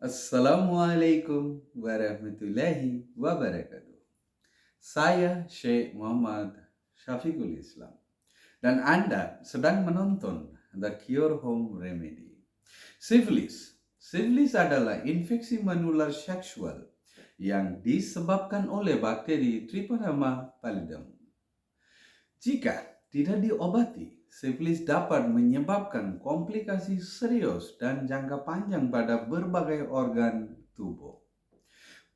Assalamualaikum warahmatullahi wabarakatuh. Saya Syekh Muhammad Syafiqul Islam dan Anda sedang menonton The Cure Home Remedy. Sifilis. Sifilis adalah infeksi menular seksual yang disebabkan oleh bakteri Treponema pallidum. Jika tidak diobati, sifilis dapat menyebabkan komplikasi serius dan jangka panjang pada berbagai organ tubuh.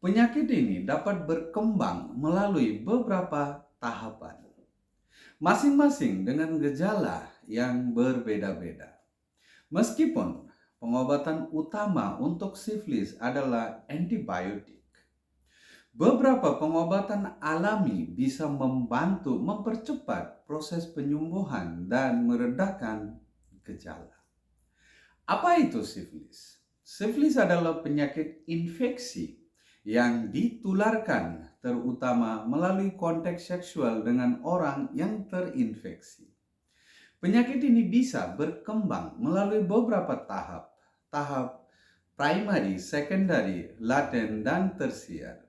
Penyakit ini dapat berkembang melalui beberapa tahapan, masing-masing dengan gejala yang berbeda-beda. Meskipun pengobatan utama untuk sifilis adalah antibiotik, beberapa pengobatan alami bisa membantu mempercepat proses penyembuhan dan meredakan gejala. Apa itu sifilis? Sifilis adalah penyakit infeksi yang ditularkan terutama melalui konteks seksual dengan orang yang terinfeksi. Penyakit ini bisa berkembang melalui beberapa tahap primary, secondary, laten, dan tersier.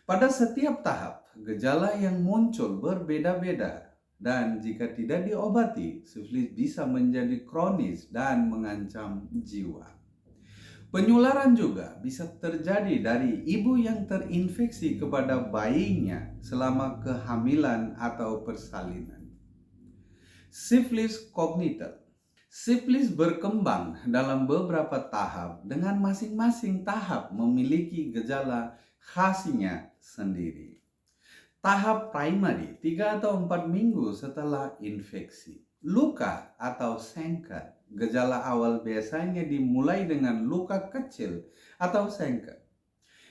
Pada setiap tahap, gejala yang muncul berbeda-beda dan jika tidak diobati, sifilis bisa menjadi kronis dan mengancam jiwa. Penularan juga bisa terjadi dari ibu yang terinfeksi kepada bayinya selama kehamilan atau persalinan. Sifilis congenital. Sifilis berkembang dalam beberapa tahap dengan masing-masing tahap memiliki gejala khasnya sendiri. Tahap primary 3 atau 4 minggu setelah infeksi. Luka atau sengket. Gejala awal biasanya dimulai dengan luka kecil atau sengket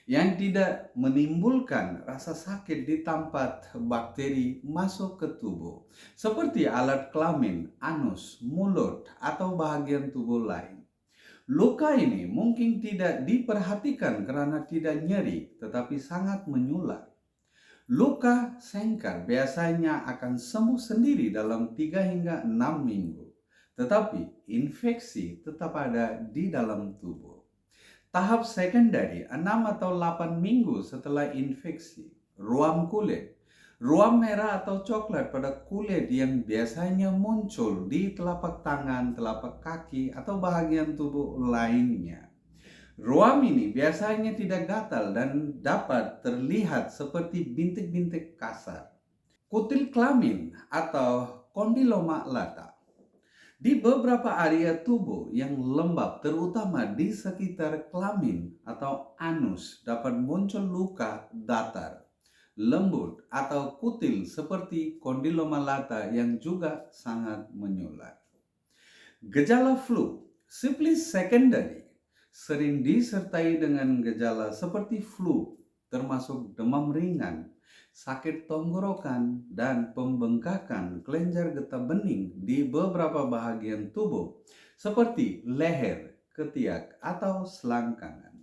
yang tidak menimbulkan rasa sakit di tempat bakteri masuk ke tubuh, seperti alat kelamin, anus, mulut, atau bagian tubuh lain. Luka ini mungkin tidak diperhatikan karena tidak nyeri, tetapi sangat menyulat. Luka sengket biasanya akan sembuh sendiri dalam 3 hingga 6 minggu, tetapi infeksi tetap ada di dalam tubuh. Tahap secondary 6 atau 8 minggu setelah infeksi. Ruam kulit. Ruam merah atau coklat pada kulit yang biasanya muncul di telapak tangan, telapak kaki, atau bagian tubuh lainnya. Ruam ini biasanya tidak gatal dan dapat terlihat seperti bintik-bintik kasar. Kutil kelamin atau kondiloma lata. Di beberapa area tubuh yang lembab, terutama di sekitar kelamin atau anus, dapat muncul luka datar, lembut, atau kutil seperti kondiloma lata yang juga sangat menyulat. Gejala flu, sifilis secondary, sering disertai dengan gejala seperti flu, termasuk demam ringan, sakit tenggorokan, dan pembengkakan kelenjar getah bening di beberapa bagian tubuh seperti leher, ketiak, atau selangkangan.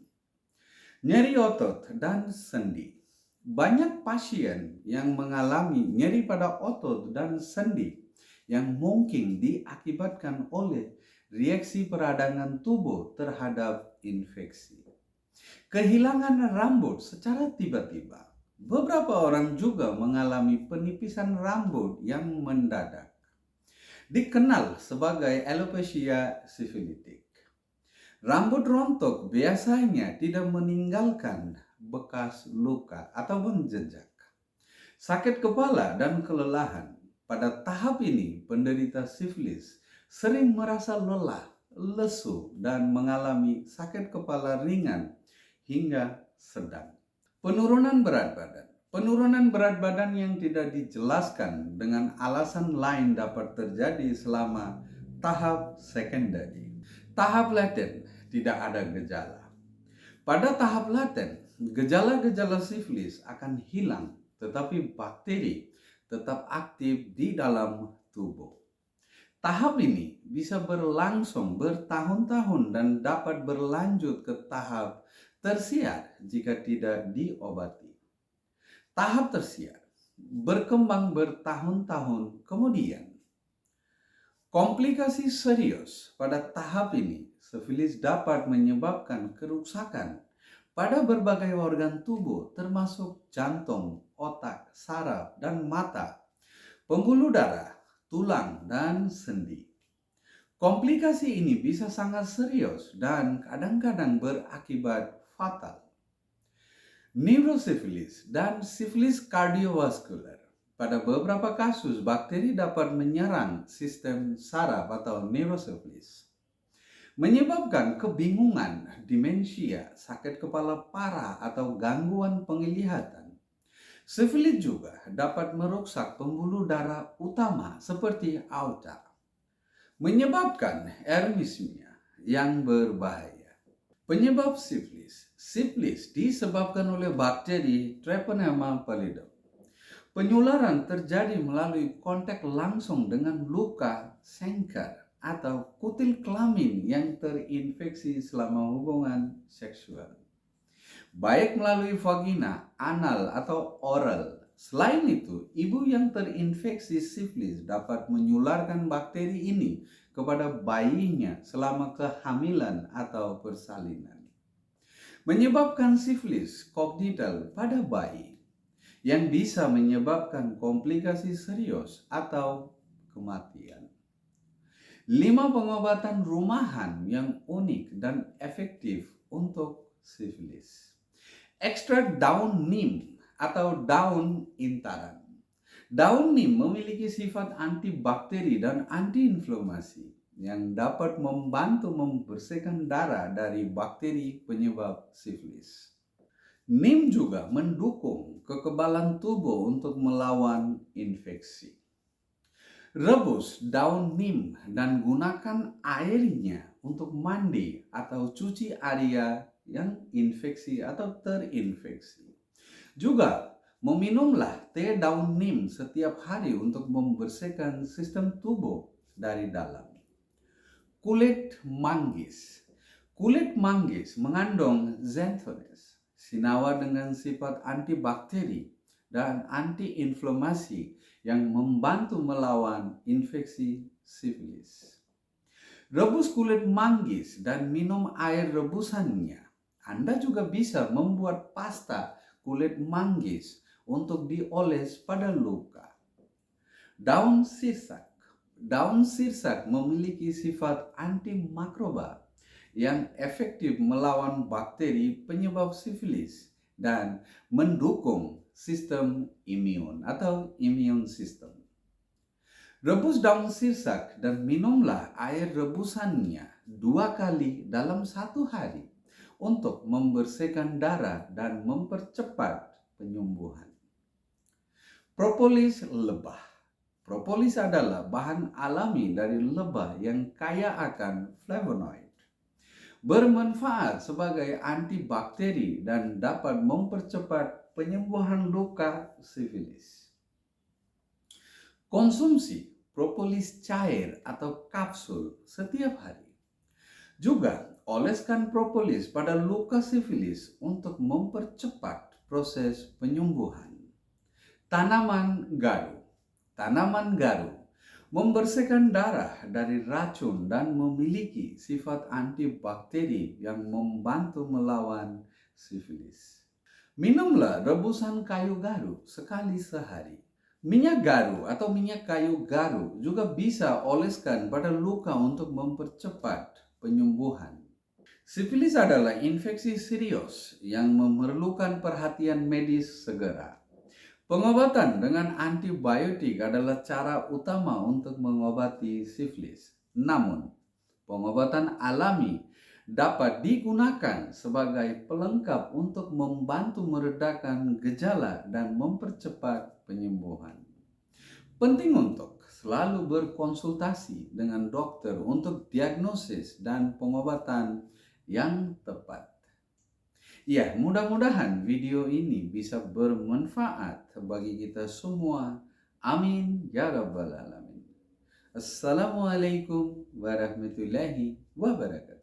Nyeri otot dan sendi. Banyak pasien yang mengalami nyeri pada otot dan sendi yang mungkin diakibatkan oleh reaksi peradangan tubuh terhadap infeksi. Kehilangan rambut secara tiba-tiba. Beberapa orang juga mengalami penipisan rambut yang mendadak. Dikenal sebagai alopecia sifilitik. Rambut rontok biasanya tidak meninggalkan bekas luka ataupun jejak. Sakit kepala dan kelelahan. Pada tahap ini, penderita sifilis sering merasa lelah, lesu, dan mengalami sakit kepala ringan hingga sedang. Penurunan berat badan. Penurunan berat badan yang tidak dijelaskan dengan alasan lain dapat terjadi selama tahap secondary. Tahap laten tidak ada gejala. Pada tahap laten, gejala-gejala sifilis akan hilang, tetapi bakteri tetap aktif di dalam tubuh. Tahap ini bisa berlangsung bertahun-tahun dan dapat berlanjut ke tahap tersier jika tidak diobati. Tahap tersier berkembang bertahun-tahun kemudian. Komplikasi serius pada tahap ini Sifilis dapat menyebabkan kerusakan pada berbagai organ tubuh termasuk jantung, otak, saraf, dan mata, pembuluh darah, tulang, dan sendi. Komplikasi ini bisa sangat serius dan kadang-kadang berakibat fatal. Neurosifilis dan sifilis kardiovaskular. Pada beberapa kasus, bakteri dapat menyerang sistem saraf atau neurosifilis, menyebabkan kebingungan, demensia, sakit kepala parah, atau gangguan penglihatan. Sifilis juga dapat merusak pembuluh darah utama seperti aorta, menyebabkan aritmia yang berbahaya. Penyebab sifilis. Sifilis disebabkan oleh bakteri Treponema pallidum. Penularan terjadi melalui kontak langsung dengan luka, sengker, atau kutil kelamin yang terinfeksi selama hubungan seksual, baik melalui vagina, anal, atau oral. Selain itu, ibu yang terinfeksi sifilis dapat menularkan bakteri ini kepada bayinya selama kehamilan atau persalinan, menyebabkan sifilis kongenital pada bayi yang bisa menyebabkan komplikasi serius atau kematian. 5 pengobatan rumahan yang unik dan efektif untuk sifilis. Ekstrak daun nim atau daun intaran. Daun nim memiliki sifat antibakteri dan antiinflamasi yang dapat membantu membersihkan darah dari bakteri penyebab sifilis. Nim juga mendukung kekebalan tubuh untuk melawan infeksi. Rebus daun nim dan gunakan airnya untuk mandi atau cuci area yang infeksi atau terinfeksi. Juga meminumlah teh daun nim setiap hari untuk membersihkan sistem tubuh dari dalam. Kulit manggis. Kulit manggis mengandung xanthones, senyawa dengan sifat antibakteri dan antiinflamasi yang membantu melawan infeksi sifilis. Rebus kulit manggis dan minum air rebusannya. Anda juga bisa membuat pasta kulit manggis untuk dioles pada luka. Daun sirsak. Daun sirsak memiliki sifat antimakroba yang efektif melawan bakteri penyebab sifilis dan mendukung sistem imun atau immune system. Rebus daun sirsak dan minumlah air rebusannya 2 kali dalam 1 hari untuk membersihkan darah dan mempercepat penyembuhan. Propolis lebah. Propolis adalah bahan alami dari lebah yang kaya akan flavonoid, bermanfaat sebagai antibakteri dan dapat mempercepat penyembuhan luka sifilis. Konsumsi propolis cair atau kapsul setiap hari. Juga oleskan propolis pada luka sifilis untuk mempercepat proses penyembuhan. Tanaman garu. Tanaman garu membersihkan darah dari racun dan memiliki sifat antibakteri yang membantu melawan sifilis. Minumlah rebusan kayu garu sekali sehari. Minyak garu atau minyak kayu garu juga bisa oleskan pada luka untuk mempercepat penyembuhan. Sifilis adalah infeksi serius yang memerlukan perhatian medis segera. Pengobatan dengan antibiotik adalah cara utama untuk mengobati sifilis. Namun, pengobatan alami dapat digunakan sebagai pelengkap untuk membantu meredakan gejala dan mempercepat penyembuhan. Penting untuk selalu berkonsultasi dengan dokter untuk diagnosis dan pengobatan yang tepat. Ya, mudah-mudahan video ini bisa bermanfaat bagi kita semua. Amin ya rabbal alamin. Assalamualaikum warahmatullahi wabarakatuh.